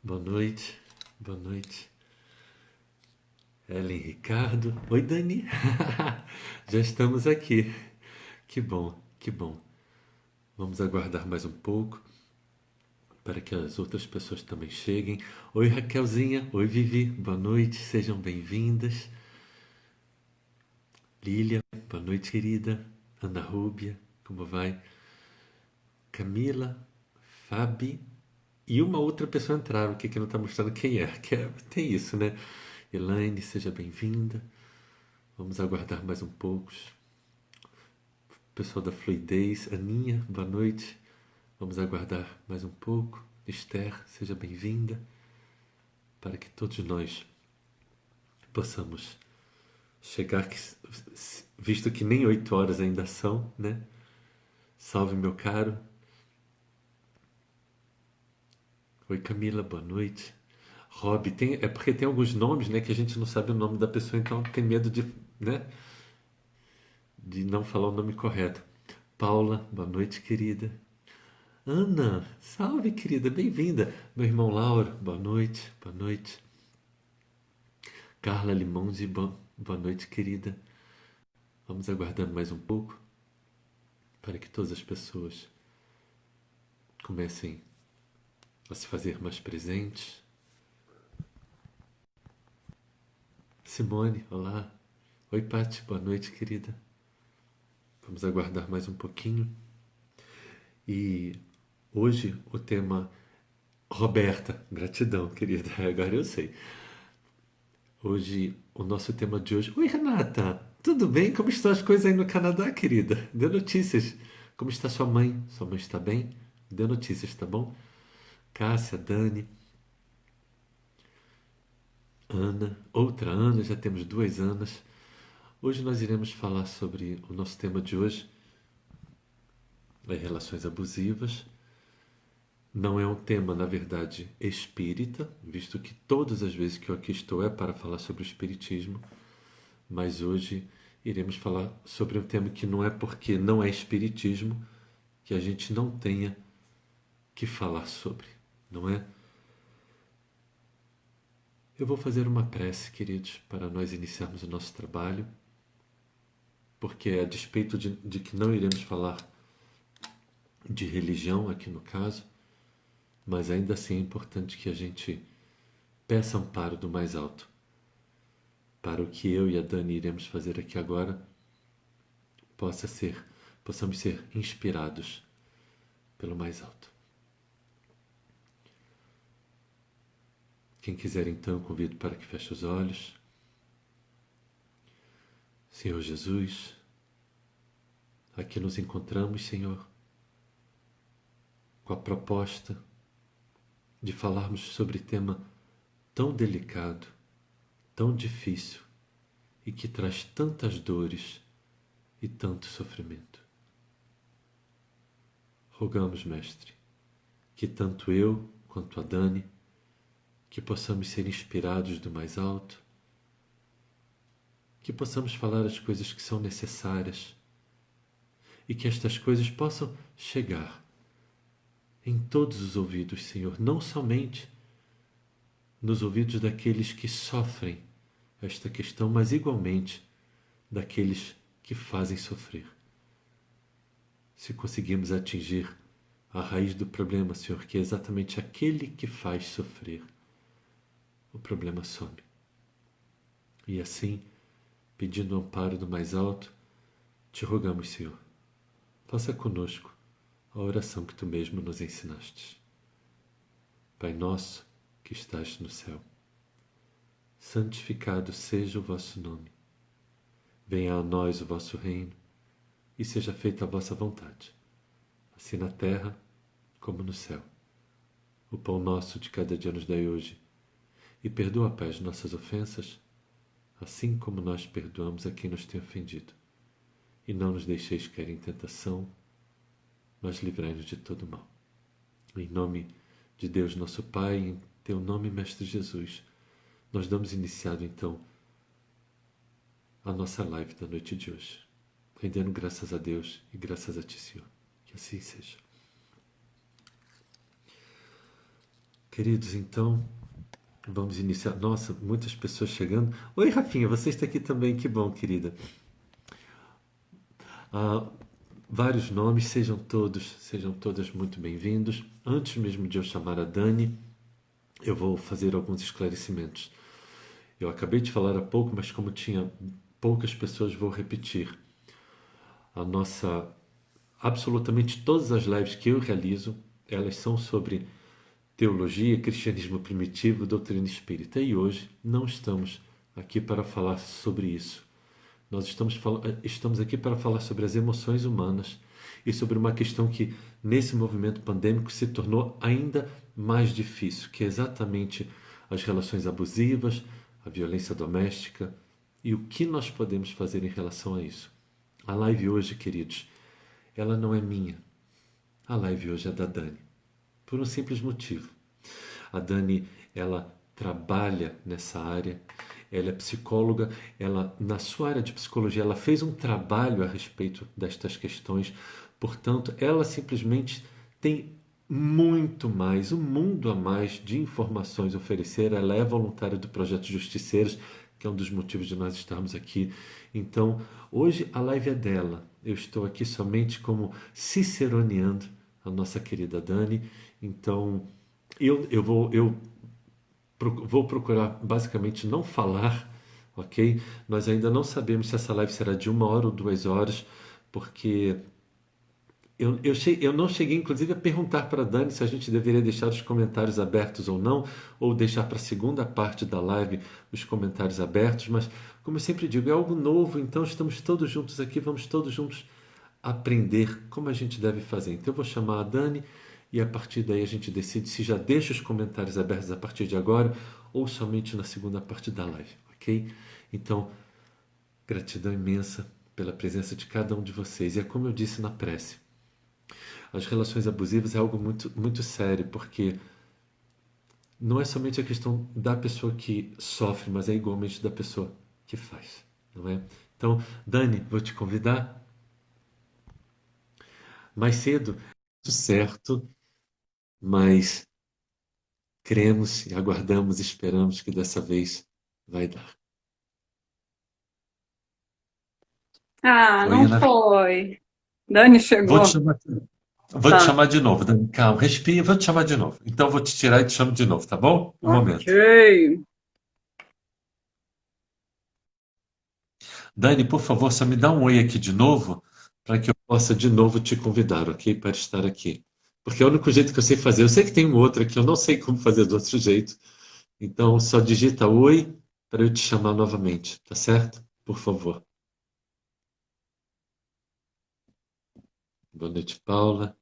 Boa noite, boa noite. Ellen Ricardo. Oi, Dani. Já estamos aqui. Que bom, que bom. Vamos aguardar mais um pouco para que as outras pessoas também cheguem. Oi, Raquelzinha. Oi, Vivi. Boa noite, sejam bem-vindas. Lília, boa noite, querida. Ana Rúbia, como vai? Camila, Fabi e uma outra pessoa entraram aqui que não está mostrando quem é. Tem isso, né? Elaine, seja bem-vinda. Vamos aguardar mais um pouco. Pessoal da Fluidez, Aninha, boa noite. Vamos aguardar mais um pouco. Esther, seja bem-vinda. Para que todos nós possamos chegar, visto que nem 8 horas ainda são, né? Salve, meu caro. Oi, Camila, boa noite. Rob, é porque tem alguns nomes, né, que a gente não sabe o nome da pessoa, então tem medo de, né, de não falar o nome correto. Paula, boa noite, querida. Ana, salve, querida, bem-vinda. Meu irmão Lauro, boa noite, boa noite. Carla Limonzi, boa noite, querida. Vamos aguardando mais um pouco para que todas as pessoas comecem a se fazer mais presentes. Simone, olá. Oi, Pati, boa noite, querida. Vamos aguardar mais um pouquinho. E hoje o tema. Roberta, gratidão, querida. Agora eu sei. Hoje, o nosso tema de hoje. Oi, Renata! Tudo bem? Como estão as coisas aí no Canadá, querida? Dê notícias. Como está sua mãe? Sua mãe está bem? Dê notícias, tá bom? Cássia, Dani, Ana, outra Ana, já temos duas Anas. Hoje nós iremos falar sobre o nosso tema de hoje, as relações abusivas. Não é um tema, na verdade, espírita, visto que todas as vezes que eu aqui estou é para falar sobre o espiritismo, mas hoje iremos falar sobre um tema que não é porque não é espiritismo que a gente não tenha que falar sobre, não é? Eu vou fazer uma prece, queridos, para nós iniciarmos o nosso trabalho, porque a despeito de que não iremos falar de religião aqui no caso, mas ainda assim é importante que a gente peça amparo do mais alto para o que eu e a Dani iremos fazer aqui agora possamos ser inspirados pelo mais alto. Quem quiser então, eu convido para que feche os olhos. Senhor Jesus, aqui nos encontramos, Senhor, com a proposta de falarmos sobre tema tão delicado, tão difícil e que traz tantas dores e tanto sofrimento. Rogamos, Mestre, que tanto eu quanto a Dani, que possamos ser inspirados do mais alto, que possamos falar as coisas que são necessárias e que estas coisas possam chegar em todos os ouvidos, Senhor, não somente nos ouvidos daqueles que sofrem esta questão, mas igualmente daqueles que fazem sofrer. Se conseguirmos atingir a raiz do problema, Senhor, que é exatamente aquele que faz sofrer, o problema some. E assim, pedindo o amparo do mais alto, te rogamos, Senhor, faça conosco a oração que tu mesmo nos ensinaste. Pai nosso, que estás no céu, santificado seja o vosso nome. Venha a nós o vosso reino e seja feita a vossa vontade, assim na terra como no céu. O pão nosso de cada dia nos dai hoje, e perdoa, Pai, as nossas ofensas, assim como nós perdoamos a quem nos tem ofendido. E não nos deixeis cair em tentação, mas livrai-nos de todo mal. Em nome de Deus nosso Pai, em teu nome, Mestre Jesus, nós damos iniciado então a nossa live da noite de hoje, rendendo graças a Deus e graças a Ti, Senhor. Que assim seja. Queridos, então, vamos iniciar. Nossa, muitas pessoas chegando. Oi, Rafinha, você está aqui também, que bom, querida. Ah, vários nomes, sejam todas muito bem-vindos. Antes mesmo de eu chamar a Dani, eu vou fazer alguns esclarecimentos. Eu acabei de falar há pouco, mas como tinha poucas pessoas, vou repetir. A nossa, absolutamente todas as lives que eu realizo, elas são sobre teologia, cristianismo primitivo, doutrina espírita. E hoje não estamos aqui para falar sobre isso. Nós estamos aqui para falar sobre as emoções humanas e sobre uma questão que, nesse movimento pandêmico, se tornou ainda mais difícil, que é exatamente as relações abusivas, a violência doméstica e o que nós podemos fazer em relação a isso. A live hoje, queridos, ela não é minha. A live hoje é da Dani, por um simples motivo. A Dani, ela trabalha nessa área, ela é psicóloga, ela, na sua área de psicologia, ela fez um trabalho a respeito destas questões, portanto, ela simplesmente tem muito mais, um mundo a mais de informações a oferecer. Ela é voluntária do Projeto Justiceiros, que é um dos motivos de nós estarmos aqui. Então, hoje a live é dela. Eu estou aqui somente como ciceroneando a nossa querida Dani. Então, eu vou procurar basicamente não falar, ok? Nós ainda não sabemos se essa live será de 1 hora ou 2 horas, porque eu não cheguei, inclusive, a perguntar para a Dani se a gente deveria deixar os comentários abertos ou não, ou deixar para a segunda parte da live os comentários abertos, mas, como eu sempre digo, é algo novo, então estamos todos juntos aqui, vamos todos juntos aprender como a gente deve fazer. Então eu vou chamar a Dani e a partir daí a gente decide se já deixa os comentários abertos a partir de agora ou somente na segunda parte da live, ok? Então, gratidão imensa pela presença de cada um de vocês. E é como eu disse na prece, as relações abusivas é algo muito, muito sério, porque não é somente a questão da pessoa que sofre, mas é igualmente da pessoa que faz, não é? Então, Dani, vou te convidar mais cedo, tudo certo, mas cremos e aguardamos, esperamos que dessa vez vai dar. Ah, Oi, não Ana. foi. Dani Vou te chegou. chamar, vou te Tá. chamar de novo, Dani. Calma, respira, vou te chamar de novo. Então vou te tirar e te chamo de novo, tá bom? Um Ok. momento. Dani, por favor, só me dá um oi aqui de novo, para que eu possa de novo te convidar, ok? Para estar aqui. Porque é o único jeito que eu sei fazer. Eu sei que tem um outro aqui, eu não sei como fazer do outro jeito. Então só digita oi para eu te chamar novamente, tá certo? Por favor. Boa noite, Paula,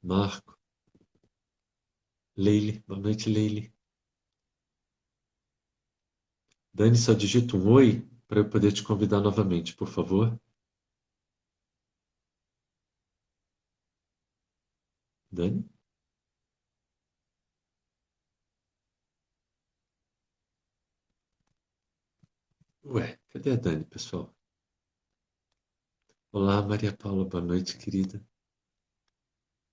Marco, Leile. Boa noite, Leile. Dani, só digita um oi para eu poder te convidar novamente, por favor. Dani? Ué, cadê a Dani, pessoal? Olá, Maria Paula, boa noite, querida.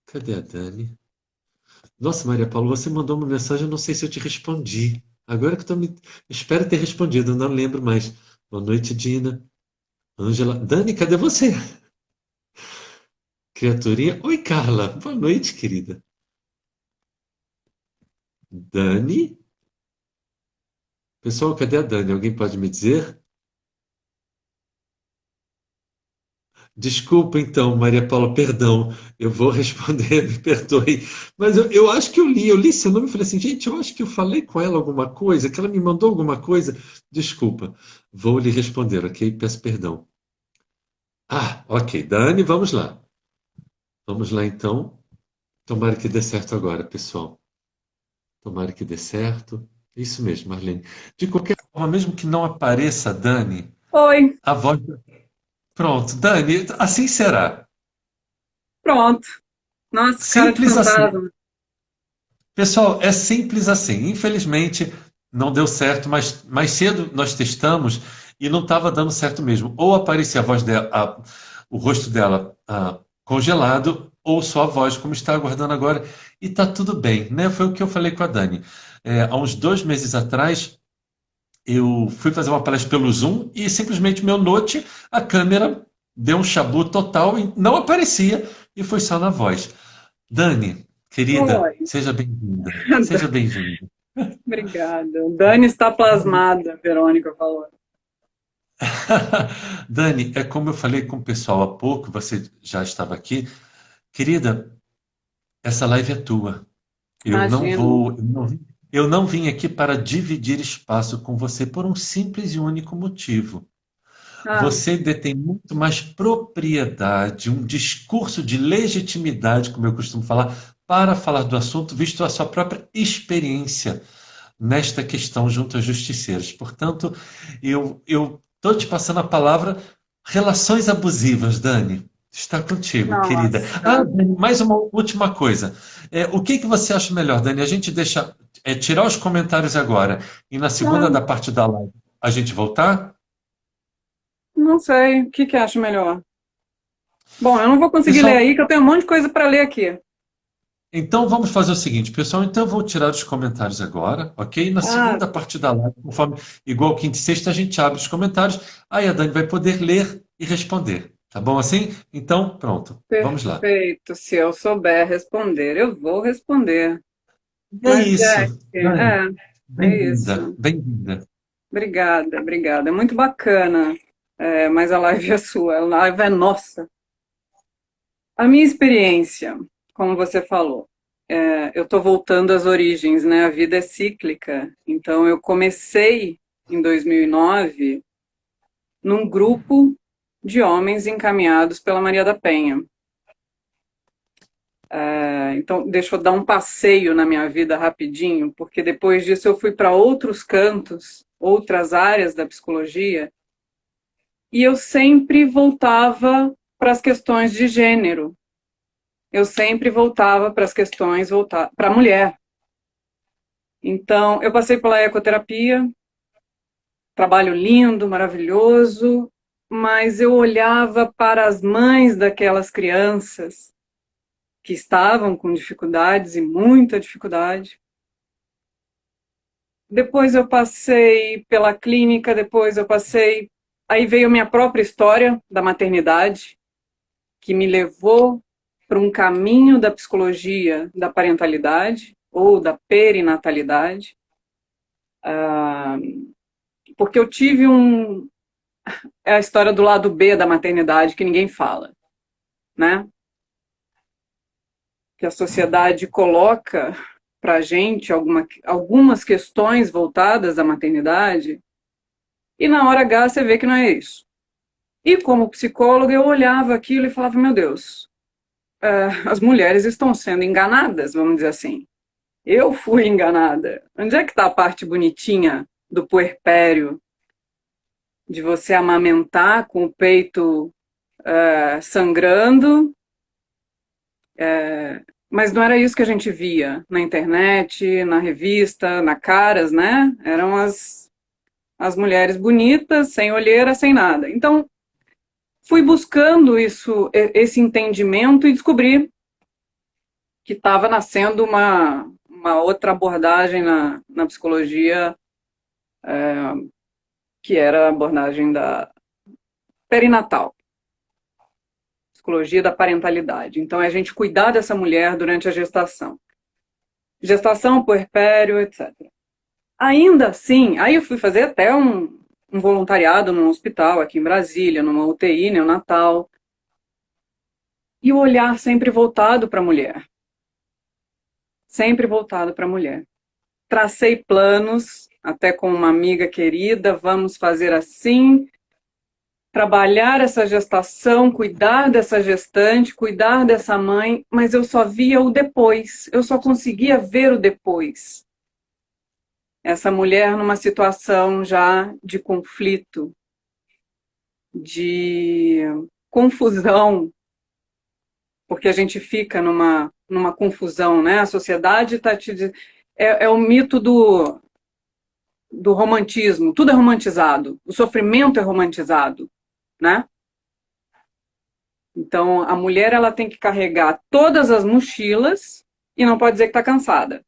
Cadê a Dani? Nossa, Maria Paula, você mandou uma mensagem, eu não sei se eu te respondi. Agora que eu tô me... Espero ter respondido, não lembro mais. Boa noite, Dina. Ângela. Dani, cadê você? Criaturinha. Oi, Carla. Boa noite, querida. Dani? Pessoal, cadê a Dani? Alguém pode me dizer? Desculpa, então, Maria Paula, perdão. Eu vou responder, me perdoe. Mas eu acho que eu li seu nome e falei assim, gente, eu acho que eu falei com ela alguma coisa, que ela me mandou alguma coisa. Desculpa, vou lhe responder, ok? Peço perdão. Ah, ok, Dani, vamos lá. Vamos lá, então. Tomara que dê certo agora, pessoal. Tomara que dê certo. Isso mesmo, Marlene. De qualquer forma, mesmo que não apareça a Dani, Oi. a voz. Pronto, Dani, assim será. Pronto. Nossa, cara de Simples assim. fantasma. Pessoal, é simples assim. Infelizmente, não deu certo, mas mais cedo nós testamos e não estava dando certo mesmo. Ou aparecia a voz dela, o rosto dela congelado, ouço a voz, como está aguardando agora, e está tudo bem, né? Foi o que eu falei com a Dani. Há uns 2 meses atrás, eu fui fazer uma palestra pelo Zoom e simplesmente meu note, a câmera deu um chabu total e não aparecia, e foi só na voz. Dani, querida, Oi. seja bem-vinda. Seja bem-vinda. Obrigada. O Dani está plasmada, a Verônica falou. Dani, é como eu falei com o pessoal há pouco, você já estava aqui. Querida, essa live é tua. Eu não Imagino. vou, eu não vim aqui para dividir espaço com você por um simples e único motivo. Ah, Você detém muito mais propriedade, um discurso de legitimidade, como eu costumo falar, para falar do assunto, visto a sua própria experiência nesta questão junto aos justiceiros. Portanto, eu estou te passando a palavra relações abusivas, Dani. Está contigo, querida. Ah, nossa. Dani, mais uma última coisa. O que que você acha melhor, Dani? A gente deixa tirar os comentários agora e na segunda Ah, da parte da live a gente voltar? não sei. O que que acho melhor? Bom, eu não vou conseguir ler Pessoal, aí, que eu tenho um monte de coisa para ler aqui. então vamos fazer o seguinte, pessoal. Então eu vou tirar os comentários agora, ok? Na Ah, segunda parte da live, conforme igual quinta e sexta, a gente abre os comentários. Aí a Dani vai poder ler e responder. Tá bom assim? Então, pronto. Vamos lá. perfeito. Se eu souber responder, eu vou responder. É Mas, isso, Jack, Dani. é Bem-vinda, isso. bem-vinda. Obrigada, obrigada. É muito bacana. Mas a live é sua, a live é nossa. A minha experiência, como você falou, eu estou voltando às origens, né? A vida é cíclica. Então, eu comecei em 2009 num grupo de homens encaminhados pela Maria da Penha. Então, deixa eu dar um passeio na minha vida rapidinho, porque depois disso eu fui para outros cantos, outras áreas da psicologia, e eu sempre voltava para as questões de gênero. Eu sempre voltava para as questões para a mulher. Então, eu passei pela ecoterapia, trabalho lindo, maravilhoso, mas eu olhava para as mães daquelas crianças que estavam com dificuldades e muita dificuldade. Depois eu passei pela clínica, depois eu passei. Aí veio a minha própria história da maternidade, que me levou para um caminho da psicologia da parentalidade ou da perinatalidade, porque eu tive é a história do lado B da maternidade que ninguém fala, né? Que a sociedade coloca para a gente algumas questões voltadas à maternidade e na hora H você vê que não é isso. E como psicóloga eu olhava aquilo e falava, meu Deus, as mulheres estão sendo enganadas, vamos dizer assim. Eu fui enganada. Onde é que está a parte bonitinha do puerpério, de você amamentar com o peito sangrando? Mas não era isso que a gente via na internet, na revista, na Caras, né? Eram as mulheres bonitas, sem olheira, sem nada. Então, fui buscando esse entendimento e descobri que estava nascendo uma outra abordagem na psicologia, que era a abordagem da perinatal, psicologia da parentalidade. Então, é a gente cuidar dessa mulher durante a gestação. Gestação, puerpério, etc. Ainda assim, aí eu fui fazer até um voluntariado num hospital aqui em Brasília, numa UTI neonatal, e o olhar sempre voltado para a mulher. Sempre voltado para a mulher. Tracei planos, até com uma amiga querida, vamos fazer assim, trabalhar essa gestação, cuidar dessa gestante, cuidar dessa mãe, mas eu só via o depois, eu só conseguia ver o depois. Essa mulher numa situação já de conflito, de confusão, porque a gente fica numa confusão, né? A sociedade está te dizendo. É o mito do romantismo, tudo é romantizado, o sofrimento é romantizado, né? Então, a mulher ela tem que carregar todas as mochilas e não pode dizer que está cansada.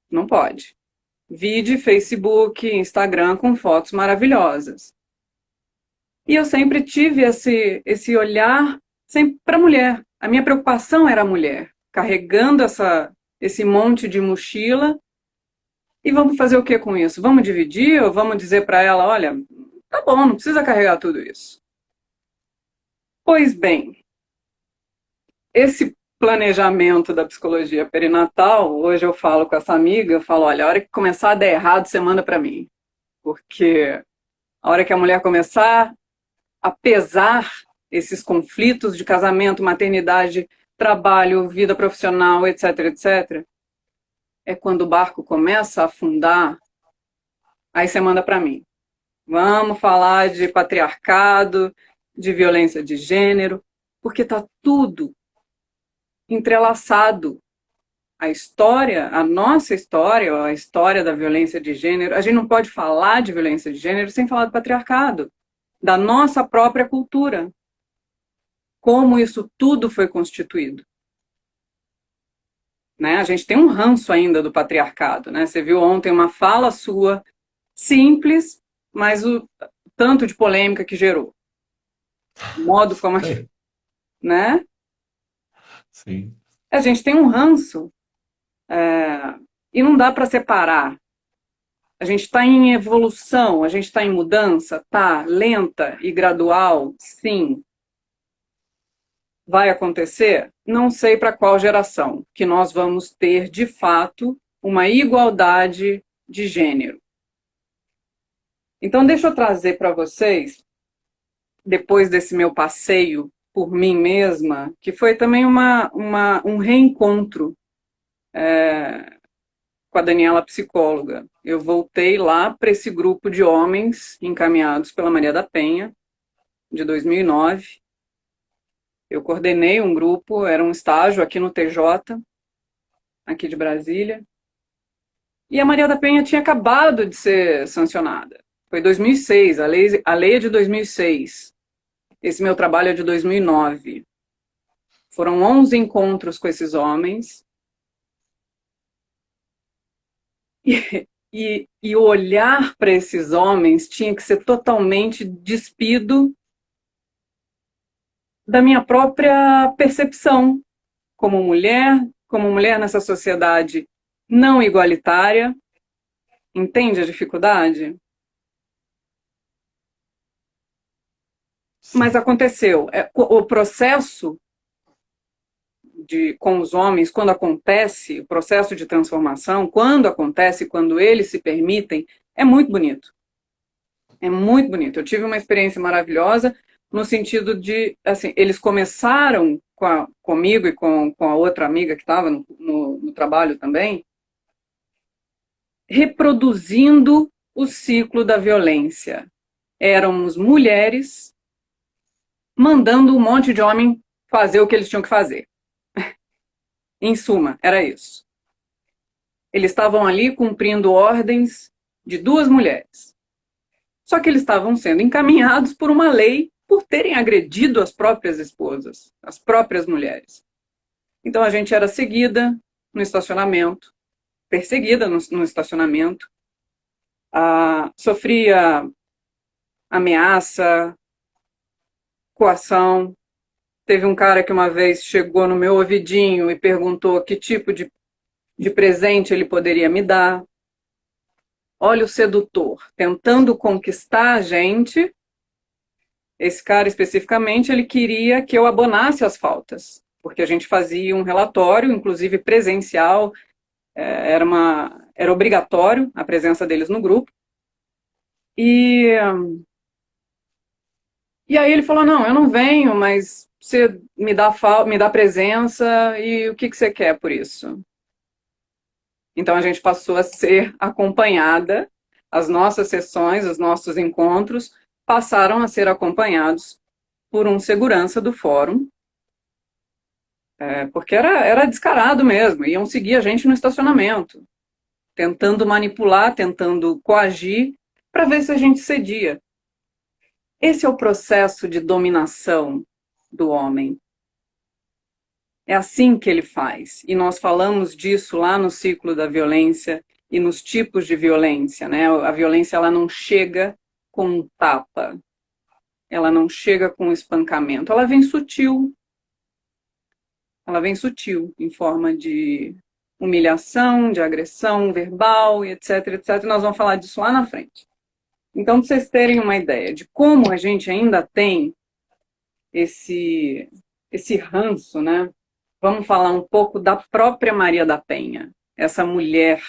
Não pode. Vide Facebook, Instagram com fotos maravilhosas. E eu sempre tive esse olhar sempre para a mulher. A minha preocupação era a mulher, carregando esse monte de mochila. E vamos fazer o que com isso? Vamos dividir ou vamos dizer para ela, olha, tá bom, não precisa carregar tudo isso. Pois bem, esse planejamento da psicologia perinatal, hoje eu falo com essa amiga, eu falo, olha, a hora que começar a dar errado, você manda para mim. Porque a hora que a mulher começar a pesar esses conflitos de casamento, maternidade, trabalho, vida profissional, etc, etc, é quando o barco começa a afundar, aí você manda para mim. Vamos falar de patriarcado, de violência de gênero, porque está tudo entrelaçado. A história, a nossa história, a história da violência de gênero, a gente não pode falar de violência de gênero sem falar do patriarcado, da nossa própria cultura. Como isso tudo foi constituído. Né? A gente tem um ranço ainda do patriarcado. Né? Você viu ontem uma fala sua, simples, mas o tanto de polêmica que gerou. O modo como a gente... Né? Sim. A gente tem um ranço. E não dá para separar. A gente está em evolução, a gente está em mudança, tá, lenta e gradual, sim. Vai acontecer? Não sei para qual geração que nós vamos ter, de fato, uma igualdade de gênero. Então, deixa eu trazer para vocês, depois desse meu passeio por mim mesma, que foi também um reencontro com a Daniela psicóloga. Eu voltei lá para esse grupo de homens encaminhados pela Maria da Penha, de 2009. Eu coordenei um grupo, era um estágio aqui no TJ, aqui de Brasília. E a Maria da Penha tinha acabado de ser sancionada. Foi 2006, a lei é de 2006. Esse meu trabalho é de 2009. Foram 11 encontros com esses homens. E o olhar para esses homens tinha que ser totalmente despido da minha própria percepção como mulher nessa sociedade não igualitária. Entende a dificuldade? Mas aconteceu. O processo com os homens, quando acontece, o processo de transformação, quando acontece, quando eles se permitem, é muito bonito. É muito bonito. Eu tive uma experiência maravilhosa no sentido de, assim, eles começaram comigo e com a outra amiga que estava no trabalho também, reproduzindo o ciclo da violência. Éramos mulheres mandando um monte de homem fazer o que eles tinham que fazer. Em suma, era isso. Eles estavam ali cumprindo ordens de 2 mulheres. Só que eles estavam sendo encaminhados por uma lei por terem agredido as próprias esposas, as próprias mulheres. Então a gente era seguida no estacionamento, perseguida no estacionamento, sofria ameaça, coação. Teve um cara que uma vez chegou no meu ouvidinho e perguntou que tipo de presente ele poderia me dar. Olha o sedutor, tentando conquistar a gente. Esse cara especificamente, ele queria que eu abonasse as faltas, porque a gente fazia um relatório, inclusive presencial, era obrigatório a presença deles no grupo. E aí ele falou, não, eu não venho, mas você me dá presença e o que você quer por isso? Então a gente passou a ser acompanhada, as nossas sessões, os nossos encontros passaram a ser acompanhados por um segurança do fórum, porque era descarado mesmo, iam seguir a gente no estacionamento, tentando manipular, tentando coagir, para ver se a gente cedia. Esse é o processo de dominação do homem. É assim que ele faz. E nós falamos disso lá no ciclo da violência e nos tipos de violência, né? A violência, ela não chega com um tapa, ela não chega com um espancamento, ela vem sutil. Ela vem sutil, em forma de humilhação, de agressão verbal, e etc, etc. Nós vamos falar disso lá na frente. Então, para vocês terem uma ideia de como a gente ainda tem esse ranço, né? Vamos falar um pouco da própria Maria da Penha, essa mulher.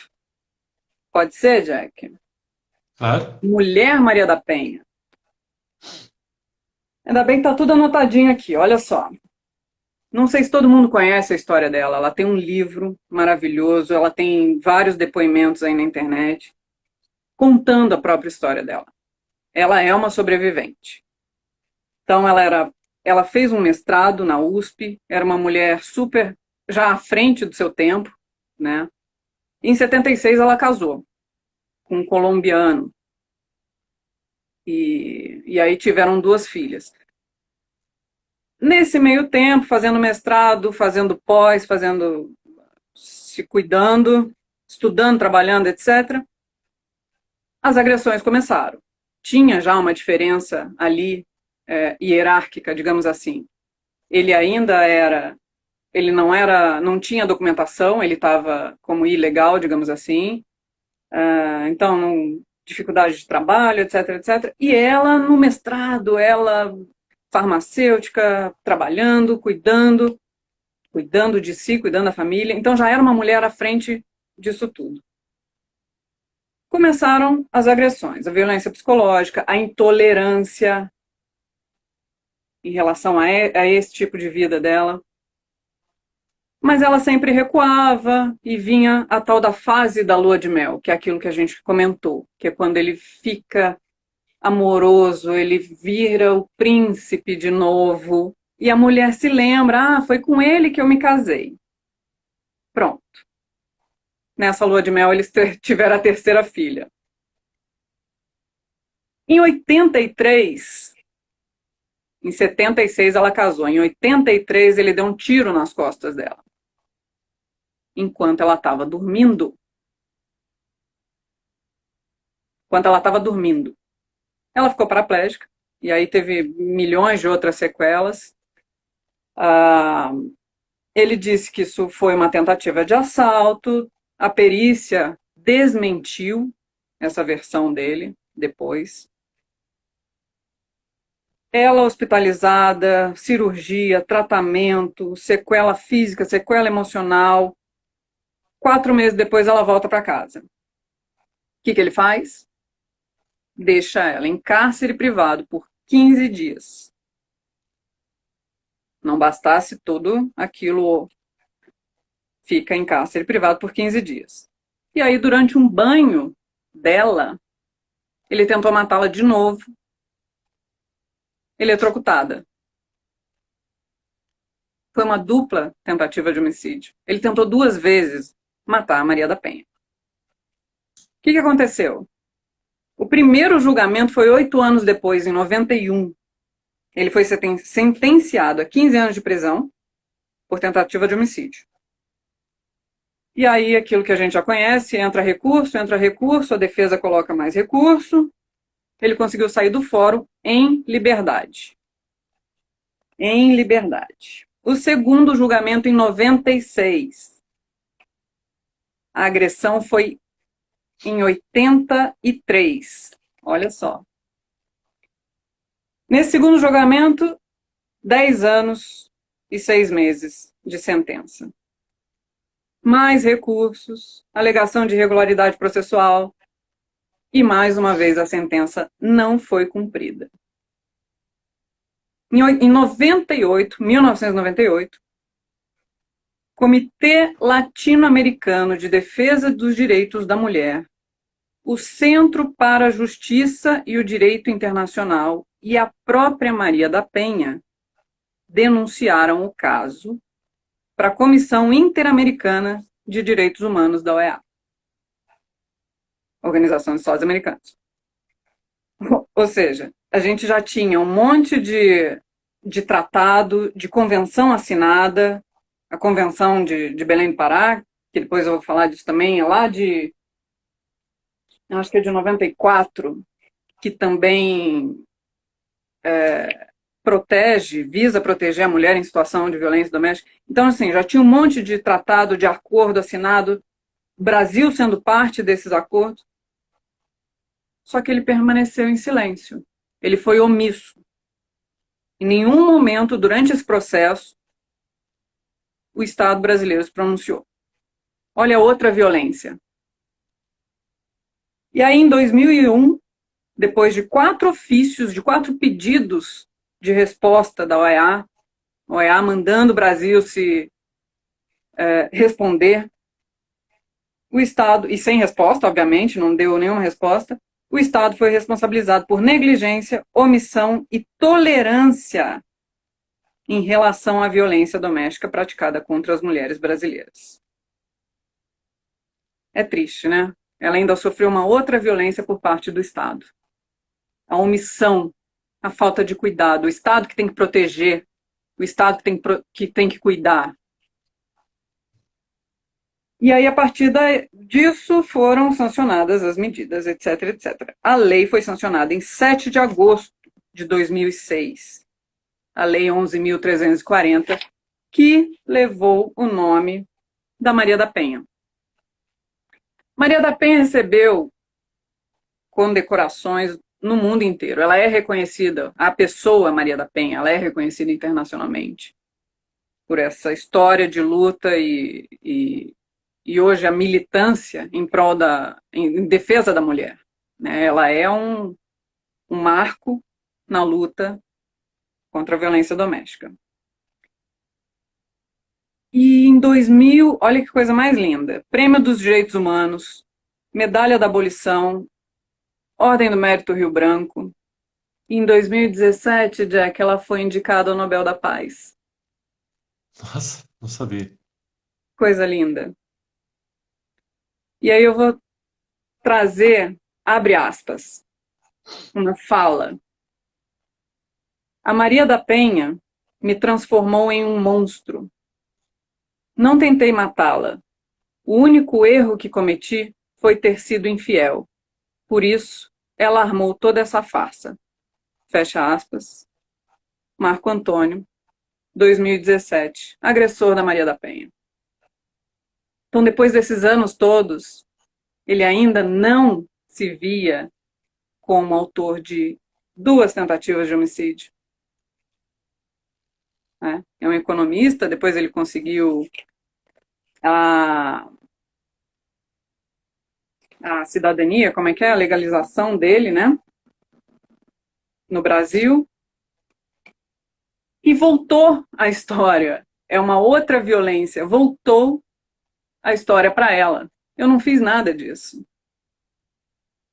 Pode ser, Jack? Claro. Mulher Maria da Penha. Ainda bem que tá tudo anotadinho aqui, olha só. Não sei se todo mundo conhece a história dela. Ela tem um livro maravilhoso, ela tem vários depoimentos aí na internet, contando a própria história dela. Ela é uma sobrevivente. Então, ela fez um mestrado na USP, era uma mulher super, já à frente do seu tempo, né? Em 76 ela casou com um colombiano. E aí tiveram 2 filhas. Nesse meio tempo, fazendo mestrado, fazendo pós, se cuidando, estudando, trabalhando, etc., as agressões começaram. Tinha já uma diferença ali, hierárquica, digamos assim. Ele não tinha documentação, ele estava como ilegal, digamos assim. Então, dificuldade de trabalho, etc, etc. E ela, no mestrado, farmacêutica, trabalhando, cuidando de si, cuidando da família. Então já era uma mulher à frente disso tudo. Começaram as agressões, a violência psicológica, a intolerância em relação a esse tipo de vida dela. Mas ela sempre recuava e vinha a tal da fase da lua de mel, que é aquilo que a gente comentou, que é quando ele fica amoroso, ele vira o príncipe de novo, e a mulher se lembra, foi com ele que eu me casei. Pronto. Nessa lua de mel eles tiveram a 3ª filha. Em 83, em 76 ela casou, em 83 ele deu um tiro nas costas dela, enquanto ela estava dormindo. Ela ficou paraplégica, e aí teve milhões de outras sequelas. Ele disse que isso foi uma tentativa de assalto. A perícia desmentiu essa versão dele depois. Ela hospitalizada, cirurgia, tratamento, sequela física, sequela emocional. 4 meses depois ela volta para casa. O que ele faz? Deixa ela em cárcere privado por 15 dias. Não bastasse tudo aquilo, fica em cárcere privado por 15 dias. E aí, durante um banho dela, ele tentou matá-la de novo, eletrocutada. Foi uma dupla tentativa de homicídio. Ele tentou 2 vezes matar a Maria da Penha. O que aconteceu? O primeiro julgamento foi 8 anos depois, em 91. Ele foi sentenciado a 15 anos de prisão por tentativa de homicídio. E aí, aquilo que a gente já conhece, entra recurso, a defesa coloca mais recurso. Ele conseguiu sair do fórum em liberdade. O segundo julgamento em 96. A agressão foi em 83. Olha só. Nesse segundo julgamento, 10 anos e 6 meses de sentença. Mais recursos, alegação de irregularidade processual e, mais uma vez, a sentença não foi cumprida. Em 1998, Comitê Latino-Americano de Defesa dos Direitos da Mulher, o Centro para a Justiça e o Direito Internacional e a própria Maria da Penha denunciaram o caso para a Comissão Interamericana de Direitos Humanos da OEA, Organização dos Estados Americanos. Ou seja, a gente já tinha um monte de tratado, de convenção assinada, a Convenção de Belém do Pará, que depois eu vou falar disso também, é lá de, acho que é de 94, que também visa proteger a mulher em situação de violência doméstica. Então, assim, já tinha um monte de tratado, de acordo assinado, Brasil sendo parte desses acordos, só que ele permaneceu em silêncio. Ele foi omisso. Em nenhum momento, durante esse processo, o Estado brasileiro se pronunciou. Olha outra violência. E aí, em 2001, depois de 4 ofícios, de 4 pedidos de resposta da OEA mandando o Brasil se responder, o Estado, e sem resposta, obviamente, não deu nenhuma resposta, o Estado foi responsabilizado por negligência, omissão e tolerância em relação à violência doméstica praticada contra as mulheres brasileiras. É triste, né? Ela ainda sofreu uma outra violência por parte do Estado. A omissão, a falta de cuidado, o Estado que tem que proteger, o Estado que tem que cuidar. E aí, a partir disso, foram sancionadas as medidas, etc, etc. A lei foi sancionada em 7 de agosto de 2006, a Lei 11.340, que levou o nome da Maria da Penha. Maria da Penha recebeu condecorações no mundo inteiro. Ela é reconhecida, a pessoa Maria da Penha, ela é reconhecida internacionalmente por essa história de luta e hoje a militância em defesa da mulher. Né? Ela é um marco na luta contra a violência doméstica. E em 2000, olha que coisa mais linda, Prêmio dos Direitos Humanos, Medalha da Abolição, Ordem do Mérito Rio Branco. E em 2017, Jack, ela foi indicada ao Nobel da Paz. Nossa, não sabia. Coisa linda. E aí eu vou trazer, abre aspas, uma fala. A Maria da Penha me transformou em um monstro. Não tentei matá-la. O único erro que cometi foi ter sido infiel. Por isso, ela armou toda essa farsa. Fecha aspas. Marco Antônio, 2017, agressor da Maria da Penha. Então, depois desses anos todos, ele ainda não se via como autor de 2 tentativas de homicídio. É um economista, depois ele conseguiu a cidadania, como é que é? A legalização dele, né? No Brasil. E voltou a história. É uma outra violência. Voltou a história para ela. Eu não fiz nada disso.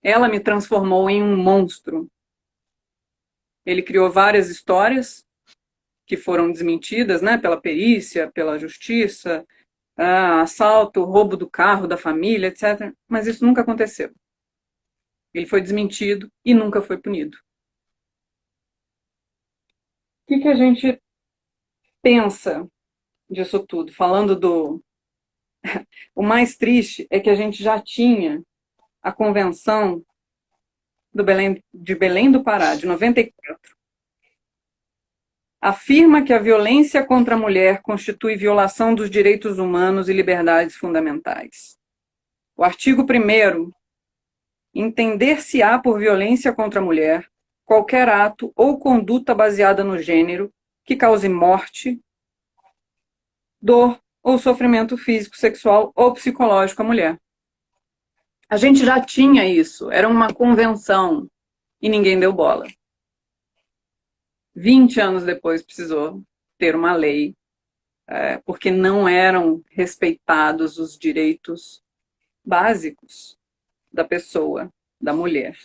Ela me transformou em um monstro. Ele criou várias histórias que foram desmentidas, né, pela perícia, pela justiça, assalto, roubo do carro da família, etc. Mas isso nunca aconteceu. Ele foi desmentido e nunca foi punido. O que a gente pensa disso tudo? Falando do... O mais triste é que a gente já tinha a Convenção de Belém do Pará, de 94. Afirma que a violência contra a mulher constitui violação dos direitos humanos e liberdades fundamentais. O artigo 1º, entender-se-á por violência contra a mulher qualquer ato ou conduta baseada no gênero que cause morte, dor ou sofrimento físico, sexual ou psicológico à mulher. A gente já tinha isso, era uma convenção e ninguém deu bola. 20 anos depois precisou ter uma lei, porque não eram respeitados os direitos básicos da pessoa, da mulher.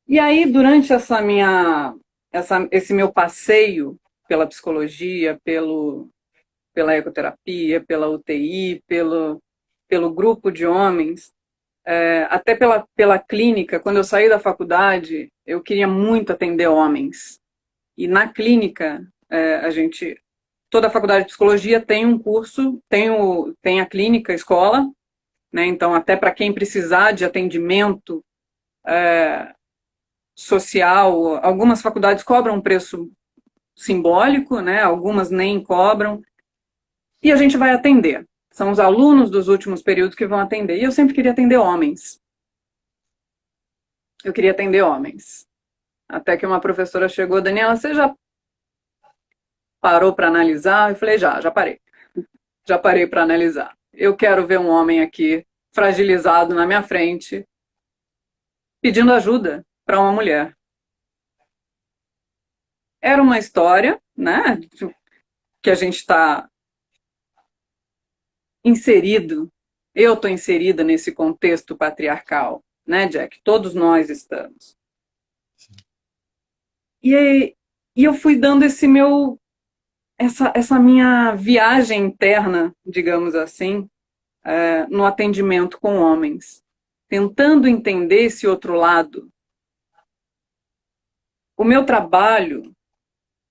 E aí, durante esse meu passeio pela psicologia, pela ecoterapia, pela UTI, pelo grupo de homens, até pela clínica, quando eu saí da faculdade, eu queria muito atender homens. E na clínica, toda a faculdade de psicologia tem um curso, tem a clínica, a escola, né? Então, até para quem precisar de atendimento social, algumas faculdades cobram um preço simbólico, né? Algumas nem cobram, e a gente vai atender. São os alunos dos últimos períodos que vão atender. E eu sempre queria atender homens. Eu queria atender homens. Até que uma professora chegou: Daniela, você já parou para analisar? Eu falei: já parei. Já parei para analisar. Eu quero ver um homem aqui fragilizado na minha frente, pedindo ajuda para uma mulher. Era uma história, né, que a gente está inserido. Eu estou inserida nesse contexto patriarcal, né, Jack? Todos nós estamos. E eu fui dando essa minha viagem interna, digamos assim, no atendimento com homens, tentando entender esse outro lado. O meu trabalho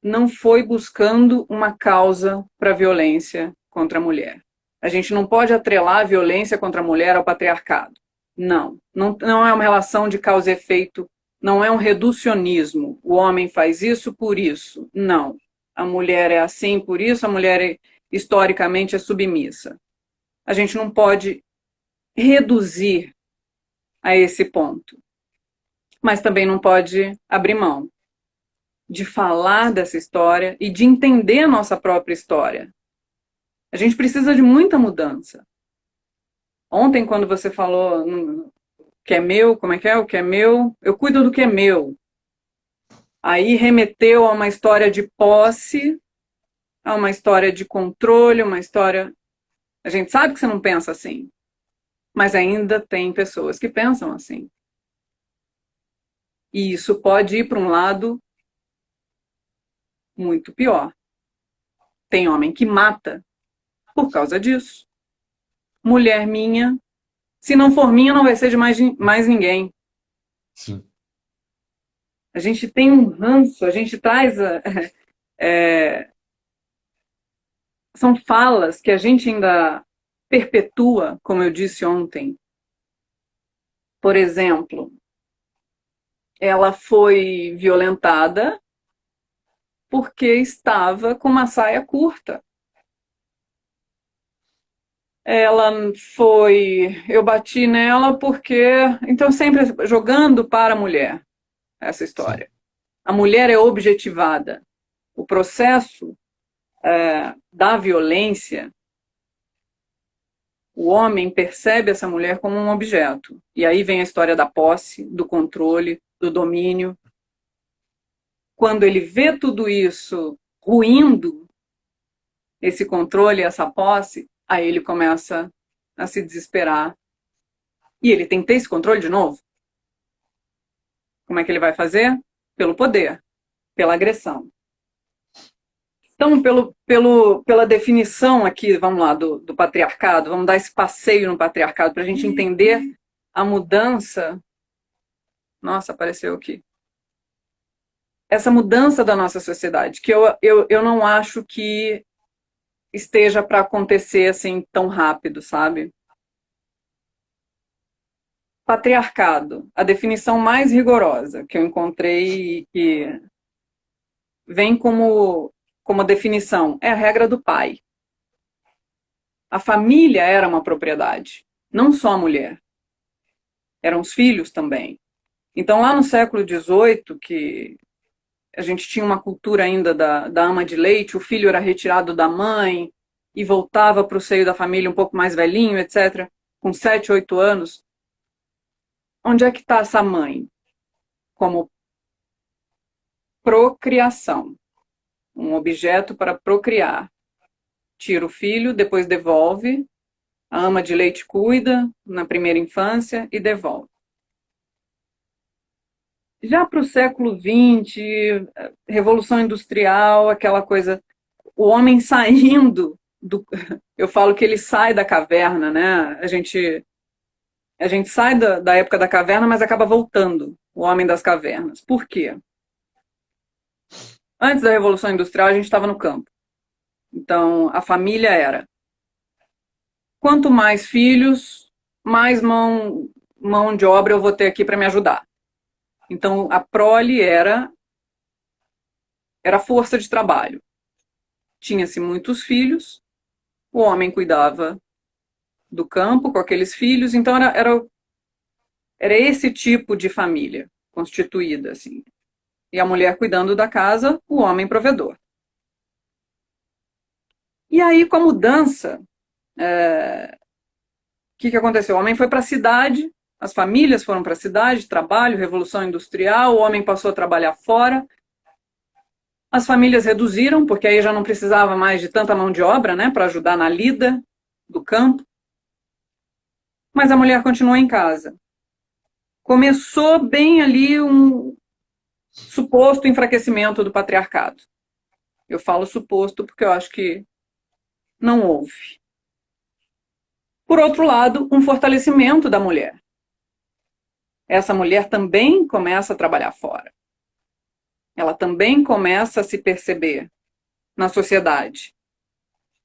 não foi buscando uma causa para a violência contra a mulher. A gente não pode atrelar a violência contra a mulher ao patriarcado. Não é uma relação de causa e efeito, não é um reducionismo. O homem faz isso por isso. Não. A mulher é assim por isso, a mulher historicamente é submissa. A gente não pode reduzir a esse ponto. Mas também não pode abrir mão de falar dessa história e de entender a nossa própria história. A gente precisa de muita mudança. Ontem, quando você falou que é meu, como é que é? O que é meu? Eu cuido do que é meu. Aí remeteu a uma história de posse, a uma história de controle, uma história... A gente sabe que você não pensa assim, mas ainda tem pessoas que pensam assim. E isso pode ir para um lado muito pior. Tem homem que mata por causa disso. Mulher minha, se não for minha, não vai ser de mais ninguém. Sim. A gente tem um ranço, a gente traz... são falas que a gente ainda perpetua, como eu disse ontem. Por exemplo, ela foi violentada porque estava com uma saia curta. Eu bati nela porque... Então, sempre jogando para a mulher, essa história. Sim. A mulher é objetivada. O processo da violência, o homem percebe essa mulher como um objeto. E aí vem a história da posse, do controle, do domínio. Quando ele vê tudo isso ruindo, esse controle, essa posse, aí ele começa a se desesperar. E ele tem que ter esse controle de novo. Como é que ele vai fazer? Pelo poder, pela agressão. Então, pela definição aqui, vamos lá, do patriarcado, vamos dar esse passeio no patriarcado para a gente entender a mudança. Nossa, apareceu aqui. Essa mudança da nossa sociedade, que eu não acho que esteja para acontecer assim tão rápido, sabe? Patriarcado, a definição mais rigorosa que eu encontrei e que vem como a definição, é a regra do pai. A família era uma propriedade, não só a mulher. Eram os filhos também. Então, lá no século XVIII, que a gente tinha uma cultura ainda da ama de leite, o filho era retirado da mãe e voltava para o seio da família um pouco mais velhinho, etc., com 7, 8 anos. Onde é que está essa mãe? Como procriação. Um objeto para procriar. Tira o filho, depois devolve. A ama de leite cuida na primeira infância e devolve. Já para o século XX, Revolução Industrial, aquela coisa, o homem saindo eu falo que ele sai da caverna, né? A gente A gente sai da época da caverna, mas acaba voltando, o homem das cavernas. Por quê? Antes da Revolução Industrial, a gente estava no campo. Então, a família era: quanto mais filhos, mais mão de obra eu vou ter aqui para me ajudar. Então, a prole era força de trabalho. Tinha-se muitos filhos, o homem cuidava do campo com aqueles filhos, então era esse tipo de família constituída, assim. E a mulher cuidando da casa, o homem provedor. E aí, com a mudança, o que aconteceu? O homem foi para a cidade, as famílias foram para a cidade, trabalho, revolução industrial, o homem passou a trabalhar fora. As famílias reduziram, porque aí já não precisava mais de tanta mão de obra, né, para ajudar na lida do campo. Mas a mulher continuou em casa. Começou bem ali um suposto enfraquecimento do patriarcado. Eu falo suposto porque eu acho que não houve. Por outro lado, um fortalecimento da mulher. Essa mulher também começa a trabalhar fora. Ela também começa a se perceber na sociedade.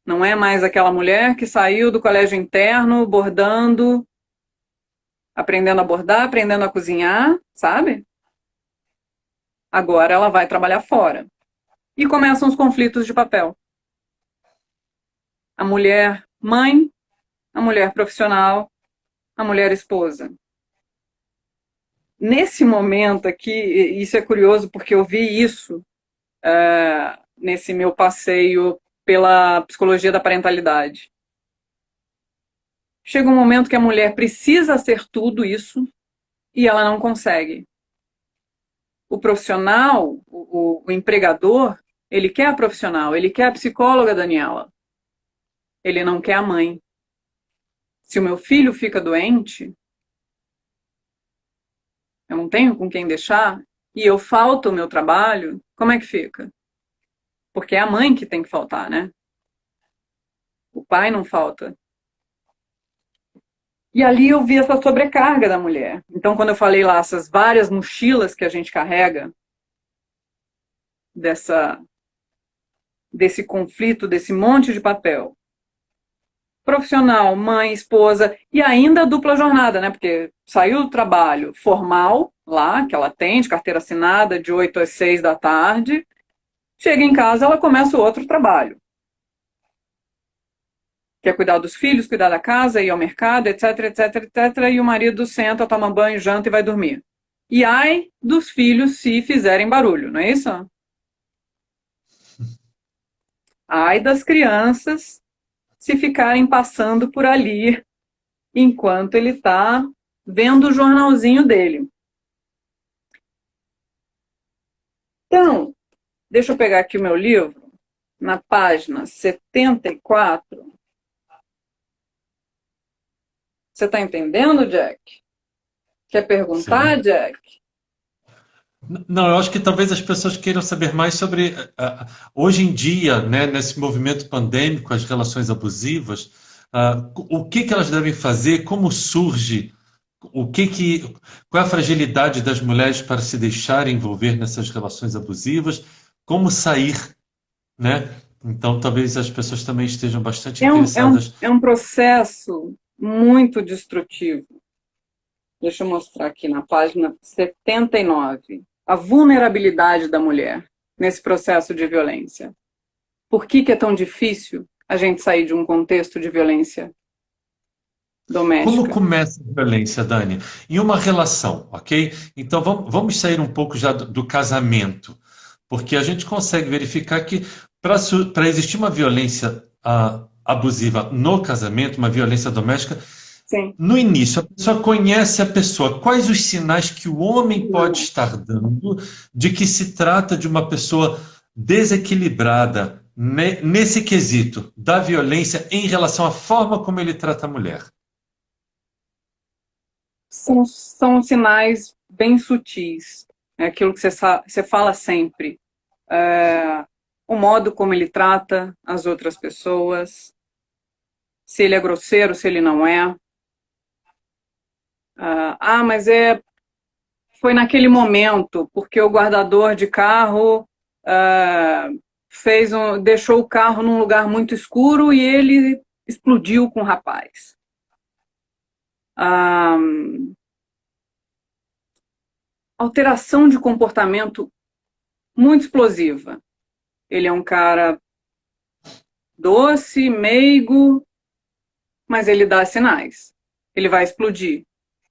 Não é mais aquela mulher que saiu do colégio interno bordando, aprendendo a bordar, aprendendo a cozinhar, sabe? Agora ela vai trabalhar fora. E começam os conflitos de papel. A mulher mãe, a mulher profissional, a mulher esposa. Nesse momento aqui, isso é curioso porque eu vi isso nesse meu passeio pela psicologia da parentalidade. Chega um momento que a mulher precisa ser tudo isso e ela não consegue. O profissional, o empregador, ele quer a profissional, ele quer a psicóloga Daniela. Ele não quer a mãe. Se o meu filho fica doente, eu não tenho com quem deixar, e eu falto o meu trabalho, como é que fica? Porque é a mãe que tem que faltar, né? O pai não falta. E ali eu vi essa sobrecarga da mulher. Então, quando eu falei lá, essas várias mochilas que a gente carrega, desse conflito, desse monte de papel. Profissional, mãe, esposa, e ainda a dupla jornada, né? Porque saiu do trabalho formal, lá, que ela tem, de carteira assinada, de 8 às 6 da tarde, chega em casa, ela começa o outro trabalho. Quer cuidar dos filhos, cuidar da casa, ir ao mercado, etc, etc, etc, e o marido senta, toma banho, janta e vai dormir. E ai dos filhos se fizerem barulho, não é isso? Ai das crianças se ficarem passando por ali enquanto ele está vendo o jornalzinho dele. Então, deixa eu pegar aqui o meu livro, na página 74. Você está entendendo, Jack? Quer perguntar, Sim. Jack? Não, eu acho que talvez as pessoas queiram saber mais sobre, hoje em dia, né, nesse movimento pandêmico, as relações abusivas, o que que elas devem fazer, como surge, qual é a fragilidade das mulheres para se deixarem envolver nessas relações abusivas, como sair, né? Então, talvez as pessoas também estejam bastante interessadas. É um processo muito destrutivo. Deixa eu mostrar aqui na página 79. A vulnerabilidade da mulher nesse processo de violência. Por que é tão difícil a gente sair de um contexto de violência Como doméstica? começa a violência, Dani? Em uma relação, ok? Então vamos sair um pouco já do casamento, porque a gente consegue verificar que para existir uma violência abusiva no casamento, uma violência doméstica, Sim. no início a pessoa conhece a pessoa. Quais os sinais que o homem pode estar dando de que se trata de uma pessoa desequilibrada nesse quesito da violência em relação à forma como ele trata a mulher? São sinais bem sutis. É aquilo que você fala sempre. O modo como ele trata as outras pessoas, se ele é grosseiro, se ele não é. Mas foi naquele momento, porque o guardador de carro ah, deixou o carro num lugar muito escuro e ele explodiu com o rapaz. Ah, alteração de comportamento muito explosiva. Ele é um cara doce, meigo, mas ele dá sinais. Ele vai explodir.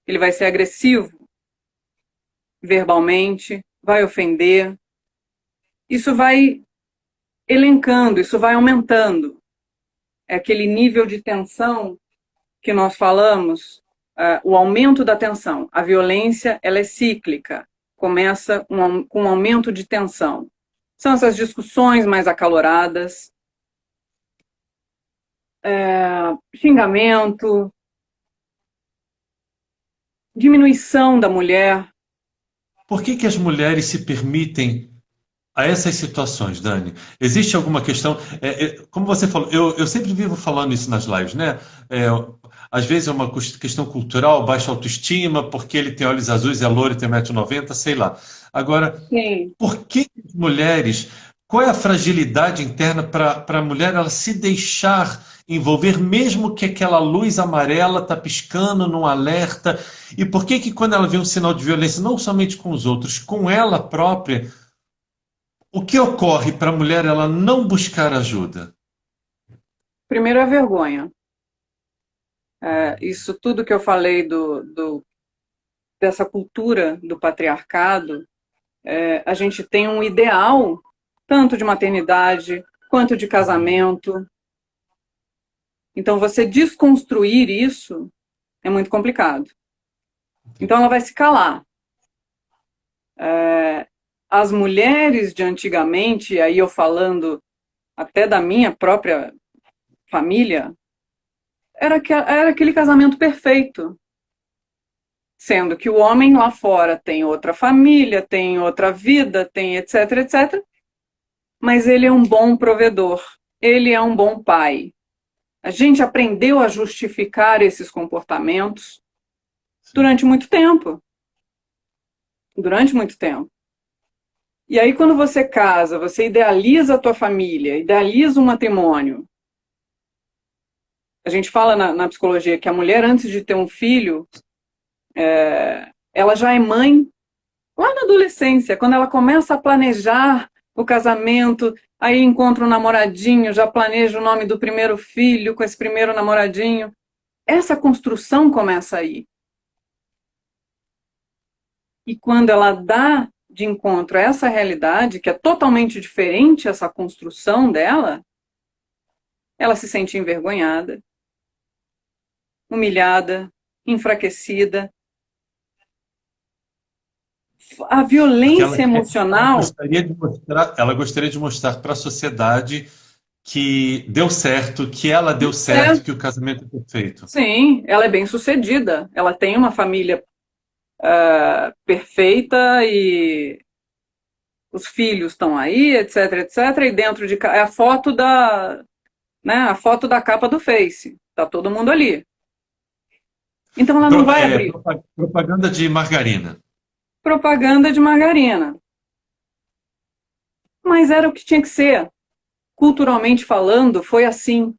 Ele vai ser agressivo verbalmente, vai ofender. Isso vai elencando, isso vai aumentando. É aquele nível de tensão que nós falamos, o aumento da tensão. A violência, ela é cíclica. Começa com um aumento de tensão. São essas discussões mais acaloradas, xingamento, diminuição da mulher. Por que as mulheres se permitem a essas situações, Dani? Existe alguma questão? Como você falou, eu sempre vivo falando isso nas lives, né? É, às vezes é uma questão cultural, baixa autoestima, porque ele tem olhos azuis, é loiro e tem 1,90 m, sei lá. Agora, Sim. por que as mulheres, qual é a fragilidade interna para a mulher ela se deixar envolver, mesmo que aquela luz amarela está piscando num alerta? E por que quando ela vê um sinal de violência, não somente com os outros, com ela própria, o que ocorre para a mulher ela não buscar ajuda? Primeiro é a vergonha. Isso tudo que eu falei dessa cultura do patriarcado, a gente tem um ideal, tanto de maternidade quanto de casamento. Então, você desconstruir isso é muito complicado. Então, ela vai se calar. As mulheres de antigamente, aí eu falando até da minha própria família, era aquele casamento perfeito. Sendo que o homem lá fora tem outra família, tem outra vida, tem etc, etc. Mas ele é um bom provedor, ele é um bom pai. A gente aprendeu a justificar esses comportamentos durante muito tempo. Durante muito tempo. E aí, quando você casa, você idealiza a tua família, idealiza um matrimônio. A gente fala na psicologia que a mulher, antes de ter um filho, ela já é mãe lá na adolescência, quando ela começa a planejar o casamento, aí encontra um namoradinho, já planeja o nome do primeiro filho com esse primeiro namoradinho. Essa construção começa aí. E quando ela dá de encontro a essa realidade, que é totalmente diferente essa construção dela, ela se sente envergonhada, humilhada, enfraquecida. A violência emocional. Ela gostaria de mostrar para a sociedade que deu certo, que ela deu certo, que o casamento é perfeito. Sim, ela é bem-sucedida. Ela tem uma família perfeita e os filhos estão aí, etc, etc. E dentro de é a foto a foto da capa do Face. Tá todo mundo ali. Então ela não vai abrir. Propaganda de margarina. Propaganda de margarina. Mas era o que tinha que ser. Culturalmente falando, foi assim.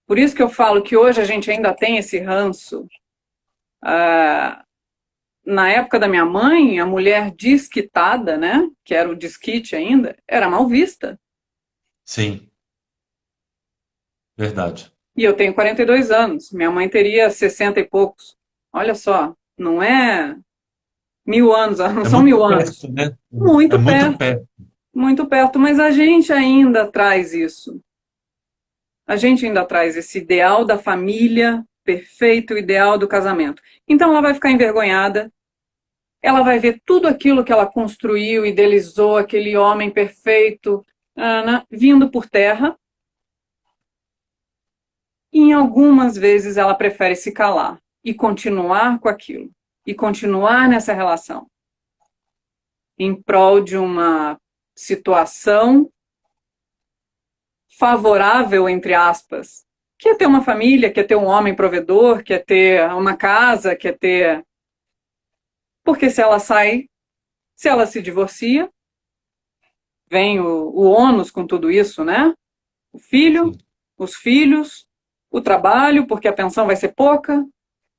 Por isso que eu falo que hoje a gente ainda tem esse ranço. Na época da minha mãe, a mulher desquitada, né, que era o desquite ainda, era mal vista. Sim. Verdade. E eu tenho 42 anos. Minha mãe teria 60 e poucos. Olha só, não é 1000 anos, não são 1000 anos. Perto, né? Muito muito perto. perto. Muito perto, mas a gente ainda traz isso. A gente ainda traz esse ideal da família perfeito, o ideal do casamento. Então ela vai ficar envergonhada, ela vai ver tudo aquilo que ela construiu, idealizou, aquele homem perfeito, vindo por terra. E em algumas vezes ela prefere se calar e continuar com aquilo, e continuar nessa relação, em prol de uma situação favorável, entre aspas, quer ter uma família, quer ter um homem provedor, quer ter uma casa, quer ter... Porque se ela sai, se ela se divorcia, vem o ônus com tudo isso, né? O filho, Sim. os filhos, o trabalho, porque a pensão vai ser pouca,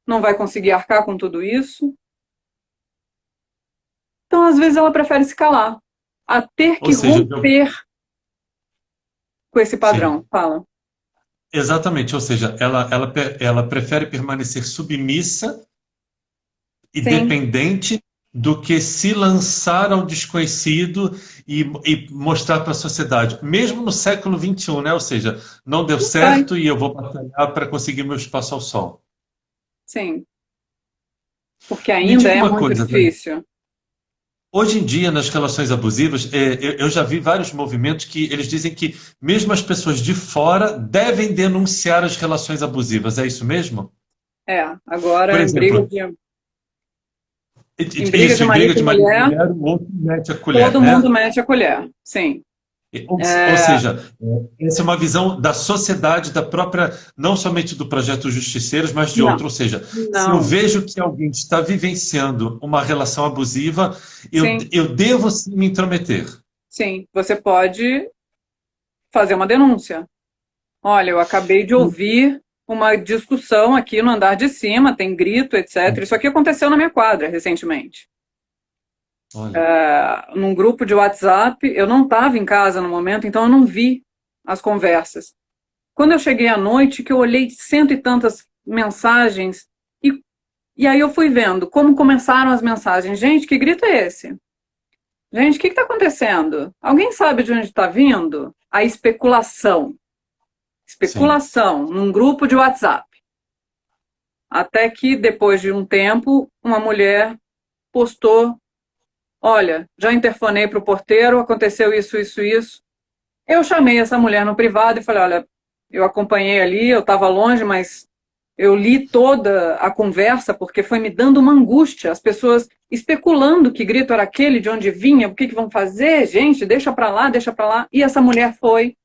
não vai conseguir arcar com tudo isso. Então, às vezes, ela prefere se calar, a ter Ou que seja, romper com esse sim, padrão. Fala. exatamente. Ou seja, ela prefere permanecer submissa e Sim, dependente do que se lançar ao desconhecido e mostrar para a sociedade, mesmo no século XXI, né? Ou seja, não deu vai. certo e eu vou batalhar para conseguir meu espaço ao sol. Sim, porque Me ainda diga é uma muito coisa, Dani. difícil. Hoje em dia, nas relações abusivas, eu já vi vários movimentos que eles dizem que mesmo as pessoas de fora devem denunciar as relações abusivas. É isso mesmo? Agora Por exemplo, em briga de isso, em briga marido e de marido e mulher, mulher, o outro mete a colher, todo mundo né? mete a colher. Sim. Ou seja, essa é uma visão da sociedade, da própria, não somente do projeto Justiceiros, mas de Não, outro. Ou seja, se eu não. vejo que alguém está vivenciando uma relação abusiva, Sim, eu devo sim me intrometer. sim. Você pode fazer uma denúncia. Olha, eu acabei de ouvir uma discussão aqui no andar de cima, tem grito, etc. Isso aqui aconteceu na minha quadra recentemente. Olha, Num grupo de WhatsApp, eu não estava em casa no momento, então eu não vi as conversas. Quando eu cheguei à noite, que eu olhei cento e tantas mensagens, e aí eu fui vendo como começaram as mensagens. Gente, que grito é esse? Gente, o que está acontecendo? Alguém sabe de onde está vindo? A especulação. sim. Especulação num grupo de WhatsApp. Até que, depois de um tempo, uma mulher postou: Olha, já interfonei para o porteiro, aconteceu isso, isso, isso. Eu chamei essa mulher no privado e falei: Olha, eu acompanhei ali, eu estava longe, mas eu li toda a conversa porque foi me dando uma angústia. As pessoas especulando que grito era aquele, de onde vinha, o que, que vão fazer, gente, deixa para lá, deixa para lá. E essa mulher foi,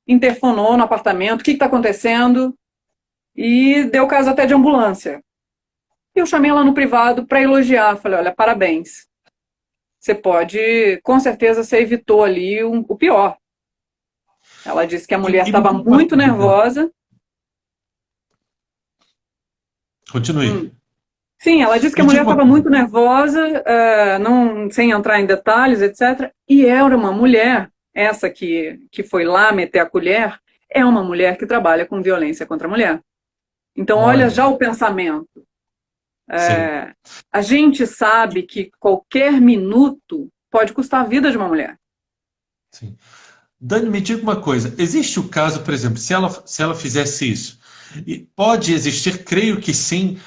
interfonou no apartamento: O que está acontecendo? E deu caso até de ambulância. Eu chamei ela no privado para elogiar. Falei: Olha, parabéns. Você pode, com certeza, você evitou ali o pior. Ela disse que a mulher Me estava diga uma muito coisa. nervosa. Continue. Hum. Sim, ela disse que Me a mulher diga uma estava coisa. muito nervosa, não, sem entrar em detalhes, etc. E era uma mulher, essa que foi lá meter a colher, é uma mulher que trabalha com violência contra a mulher. Então, olha Olha, já o pensamento. sim, A gente sabe que qualquer minuto pode custar a vida de uma mulher. sim. Dani, me diga uma coisa. Existe o caso, por exemplo, se ela fizesse isso, e pode existir, creio que sim.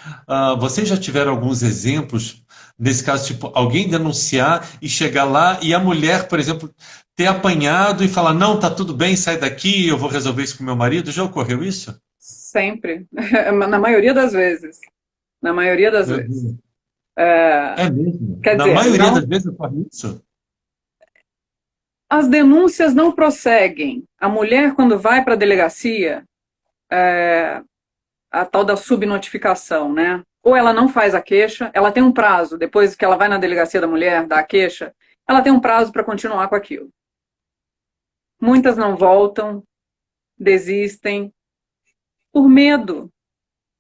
Vocês já tiveram alguns exemplos nesse caso, tipo, alguém denunciar e chegar lá e a mulher, por exemplo, ter apanhado e falar, não, tá tudo bem, sai daqui, eu vou resolver isso com meu marido. Já ocorreu isso? Sempre. Na maioria das vezes. Na maioria das Meu vezes. Deus. É mesmo? Quer Na dizer, maioria não, das vezes ocorre isso? as denúncias não prosseguem. A mulher, quando vai para a delegacia, a tal da subnotificação, né? Ou ela não faz a queixa, ela tem um prazo, depois que ela vai na delegacia da mulher, dá a queixa, ela tem um prazo para continuar com aquilo. Muitas não voltam, desistem, por medo.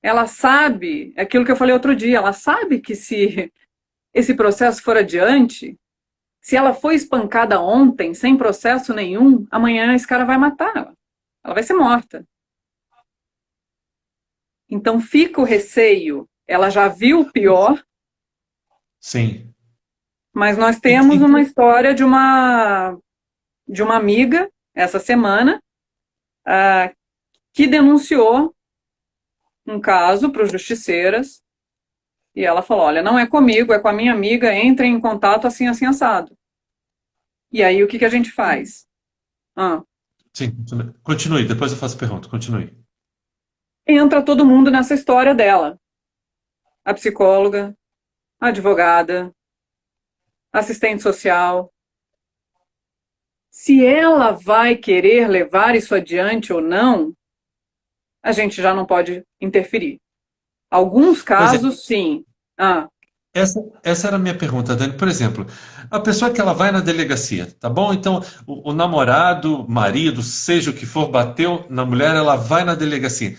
Ela sabe, é aquilo que eu falei outro dia, ela sabe que se esse processo for adiante, se ela foi espancada ontem, sem processo nenhum, amanhã esse cara vai matar ela. Ela vai ser morta. Então fica o receio. Ela já viu o pior, Sim. mas nós E, temos e- uma história de uma amiga, essa semana, uh, que denunciou um caso para os justiceiras, e ela falou: Olha, não é comigo, é com a minha amiga, entrem em contato assim, assim, assado. E aí o que a gente faz? Ah, sim, continue, depois eu faço a pergunta, continue. entra todo mundo nessa história dela. A psicóloga, a advogada, assistente social. Se ela vai querer levar isso adiante ou não, a gente já não pode interferir. Alguns casos, sim. Ah, Essa era a minha pergunta, Dani. Por exemplo, a pessoa que ela vai na delegacia, tá bom? Então, o namorado, marido, seja o que for, bateu na mulher, ela vai na delegacia.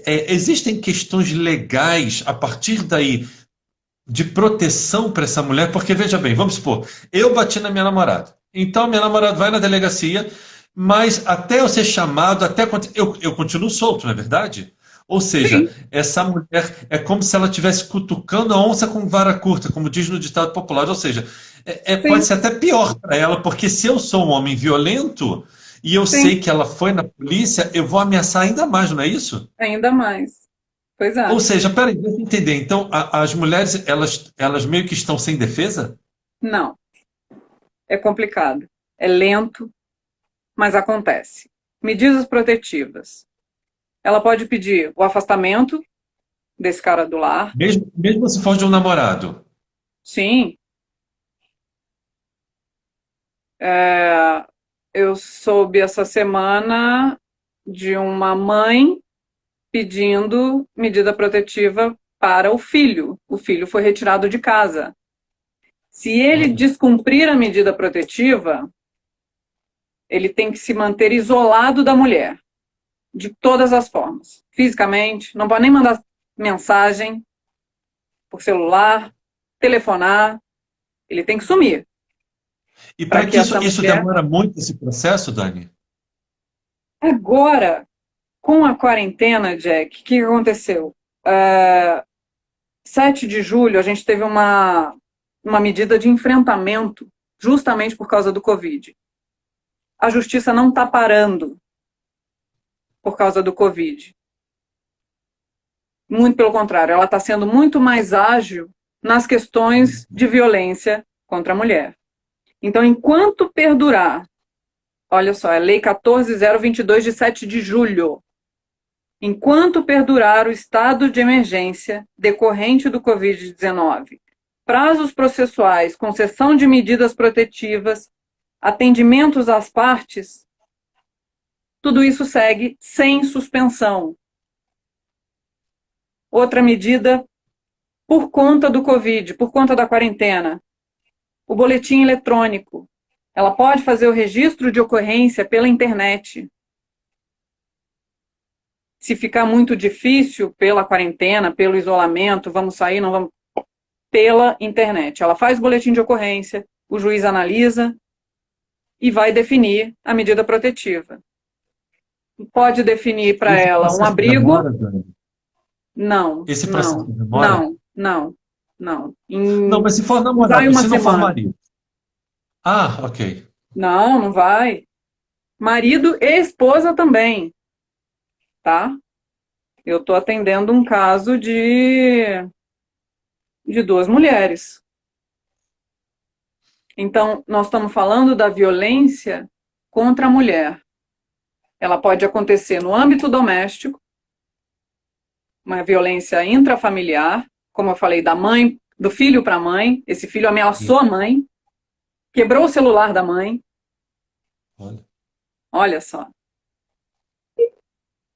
Existem questões legais a partir daí de proteção para essa mulher? Porque veja bem, vamos supor, eu bati na minha namorada. Então, minha namorada vai na delegacia, mas até eu ser chamado, eu continuo solto, não é verdade? Ou seja, sim, essa mulher é como se ela estivesse cutucando a onça com vara curta, como diz no ditado popular. Ou seja, pode sim, ser até pior para ela, porque se eu sou um homem violento e eu sei sim, que ela foi na polícia, eu vou ameaçar ainda mais, não é isso? ainda mais. Pois é. Ou seja, peraí, deixa eu entender. Então, as mulheres, elas meio que estão sem defesa? Não, é complicado. É lento, mas acontece. Medidas protetivas. Ela pode pedir o afastamento desse cara do lar. Mesmo se for de um namorado. Sim, é, eu soube essa semana de uma mãe pedindo medida protetiva para o filho. O filho foi retirado de casa. Se ele Olha, descumprir a medida protetiva, ele tem que se manter isolado da mulher, de todas as formas. Fisicamente, não pode nem mandar mensagem por celular, telefonar, ele tem que sumir. e Para para que que isso, essa isso mulher. demora muito esse processo, Dani? Agora, com a quarentena, Jack, o que aconteceu? 7 de julho, a gente teve uma medida de enfrentamento, justamente por causa do Covid. A justiça não está parando por causa do Covid. Muito pelo contrário, ela está sendo muito mais ágil nas questões de violência contra a mulher. Então, enquanto perdurar, olha só, é a Lei 14.022 de 7 de julho, enquanto perdurar o estado de emergência decorrente do Covid-19, prazos processuais, concessão de medidas protetivas, atendimentos às partes, tudo isso segue sem suspensão. Outra medida, por conta do Covid, por conta da quarentena, o boletim eletrônico. Ela pode fazer o registro de ocorrência pela internet. Se ficar muito difícil pela quarentena, pelo isolamento, vamos sair, não vamos, pela internet. Ela faz o boletim de ocorrência, o juiz analisa e vai definir a medida protetiva. Pode definir para Esse ela um processo abrigo? demora, Dani? Não, Esse processo não, demora? não, não, não. Não, mas se for Não vai namorado, uma se não for semana. marido. Ah, ok. Não, não vai. Marido e esposa também, tá? Eu estou atendendo um caso de 2 mulheres. Então, nós estamos falando da violência contra a mulher. Ela pode acontecer no âmbito doméstico, uma violência intrafamiliar, como eu falei, da mãe, do filho para a mãe. Esse filho ameaçou a mãe, quebrou o celular da mãe. Olha. Olha só.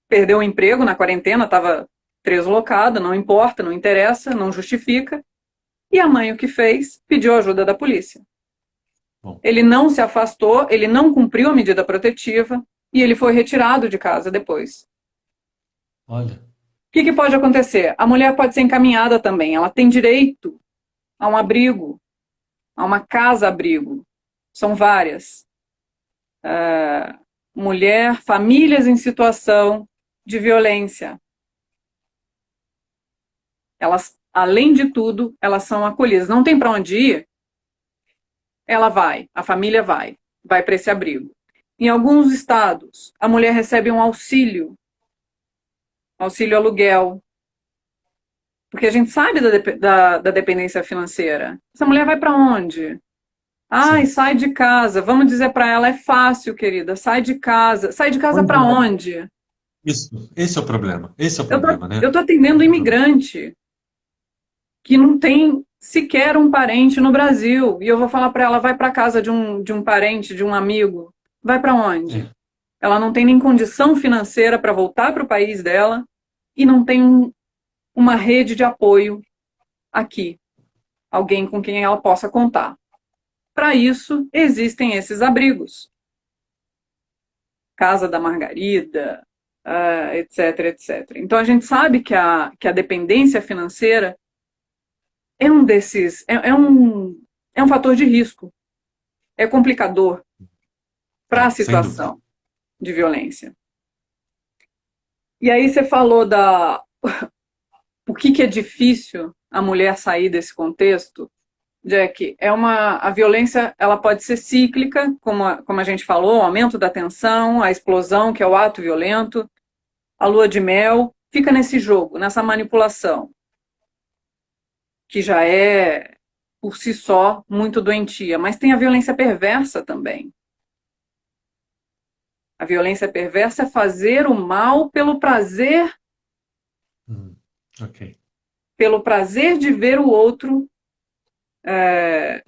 Perdeu o emprego na quarentena, estava deslocada, não importa, não interessa, não justifica. E a mãe o que fez? Pediu ajuda da polícia. Bom, Ele não se afastou, ele não cumpriu a medida protetiva e ele foi retirado de casa depois. olha. O que pode acontecer? A mulher pode ser encaminhada também, ela tem direito a um abrigo, a uma casa-abrigo. São várias. Mulher, famílias em situação de violência. Elas, além de tudo, elas são acolhidas. Não tem para onde ir, ela vai, a família vai para esse abrigo. Em alguns estados, a mulher recebe um auxílio aluguel, porque a gente sabe da dependência financeira. Essa mulher vai para onde? Ai, Sim. sai de casa. Vamos dizer para ela, é fácil, querida, sai de casa. Sai de casa Pois para é. onde? Esse é o problema. Esse é o Eu tô, problema, né? eu tô atendendo um imigrante que não tem sequer um parente no Brasil. E eu vou falar para ela, vai para casa de um parente, de um amigo. Vai para onde? É. ela não tem nem condição financeira para voltar para o país dela e não tem uma rede de apoio aqui, alguém com quem ela possa contar. Para isso, existem esses abrigos. Casa da Margarida, etc, etc. Então a gente sabe que a dependência financeira é um desses, é um fator de risco, é complicador para a Sem dúvida. situação de violência. E aí você falou o que é difícil a mulher sair desse contexto, Jack. A violência ela pode ser cíclica, como a gente falou, o aumento da tensão, a explosão, que é o ato violento, a lua de mel, fica nesse jogo, nessa manipulação, que já é, por si só, muito doentia. Mas tem a violência perversa também. A violência perversa é fazer o mal Ok. pelo prazer de ver o outro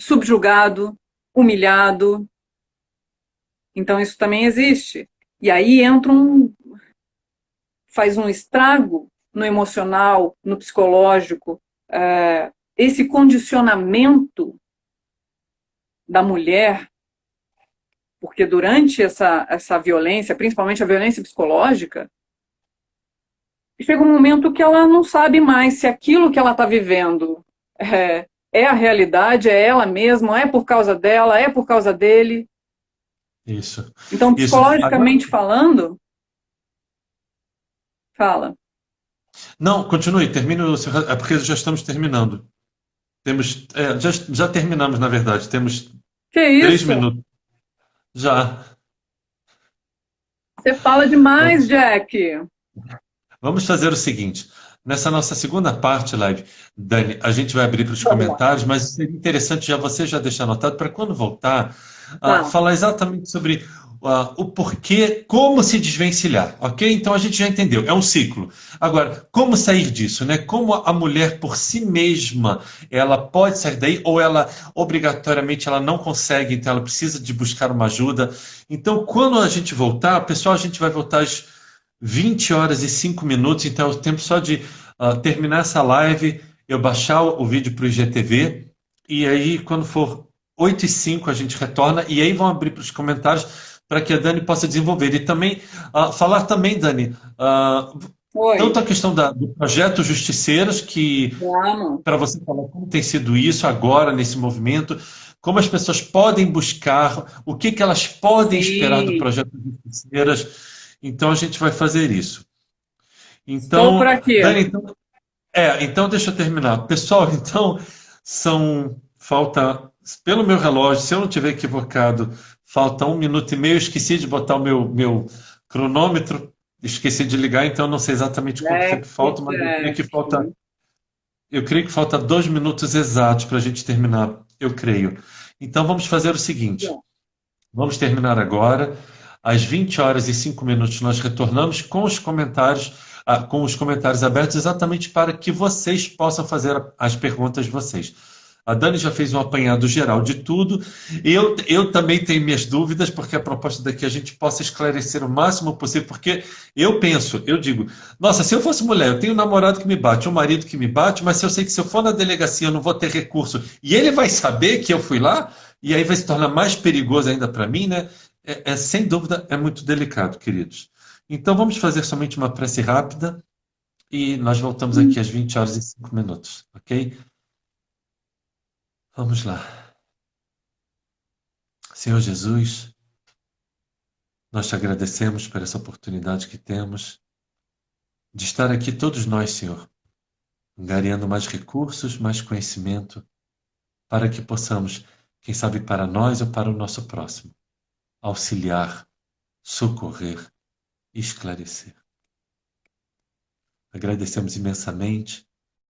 subjugado, humilhado. Então isso também existe. E aí faz um estrago no emocional, no psicológico, esse condicionamento da mulher, porque durante essa violência, principalmente a violência psicológica, chega um momento que ela não sabe mais se aquilo que ela está vivendo é a realidade, é ela mesma, é por causa dela, é por causa dele. Isso. Então, Isso. Agora, psicologicamente falando, fala. não, continue, termine o seu. É porque já estamos terminando. Já terminamos, na verdade. Temos Que 3 minutos. isso? Já. Você fala demais, Vamos, Jack. vamos fazer o seguinte. Nessa nossa segunda parte, live, Dani, a gente vai abrir para os Vamos lá. comentários, mas seria interessante você já deixar anotado para quando voltar, Tá. falar exatamente sobre o porquê, como se desvencilhar, ok? Então a gente já entendeu, é um ciclo. Agora, como sair disso, né? Como a mulher por si mesma, ela pode sair daí ou ela obrigatoriamente ela não consegue, então ela precisa de buscar uma ajuda. Então, quando a gente voltar, pessoal, a gente vai voltar às 20 horas e 5 minutos, então é o tempo só de terminar essa live, eu baixar o vídeo para o IGTV, e aí quando for 8 e 5 a gente retorna, e aí vão abrir para os comentários para que a Dani possa desenvolver. E também, falar também, Dani, tanto Oi. a questão do projeto Justiceiras, que Vamos. para você falar como tem sido isso agora, nesse movimento, como as pessoas podem buscar, o que elas podem esperar do Sim. projeto Justiceiras. Então a gente vai fazer isso. Estou por Então, aqui. Dani, então deixa eu terminar. Pessoal, então falta, pelo meu relógio, se eu não tiver equivocado, falta 1 minuto e meio. Eu esqueci de botar o meu cronômetro, esqueci de ligar, então eu não sei exatamente quanto Jack, tempo falta, mas Jack. eu creio que falta 2 minutos exatos para a gente terminar, eu creio. Então vamos fazer o seguinte: vamos terminar agora. Às 20 horas e 5 minutos nós retornamos com os comentários abertos, exatamente para que vocês possam fazer as perguntas de vocês. A Dani já fez um apanhado geral de tudo. Eu também tenho minhas dúvidas, porque a proposta daqui é a gente possa esclarecer o máximo possível, porque eu digo, nossa, se eu fosse mulher, eu tenho um namorado que me bate, um marido que me bate, mas se eu sei que se eu for na delegacia eu não vou ter recurso, e ele vai saber que eu fui lá, e aí vai se tornar mais perigoso ainda para mim, né? Sem dúvida, é muito delicado, queridos. Então vamos fazer somente uma prece rápida e nós voltamos aqui às 20 horas e 5 minutos, ok? Vamos lá. Senhor Jesus, nós te agradecemos por essa oportunidade que temos de estar aqui todos nós, Senhor, angariando mais recursos, mais conhecimento, para que possamos, quem sabe para nós ou para o nosso próximo, auxiliar, socorrer e esclarecer. Agradecemos imensamente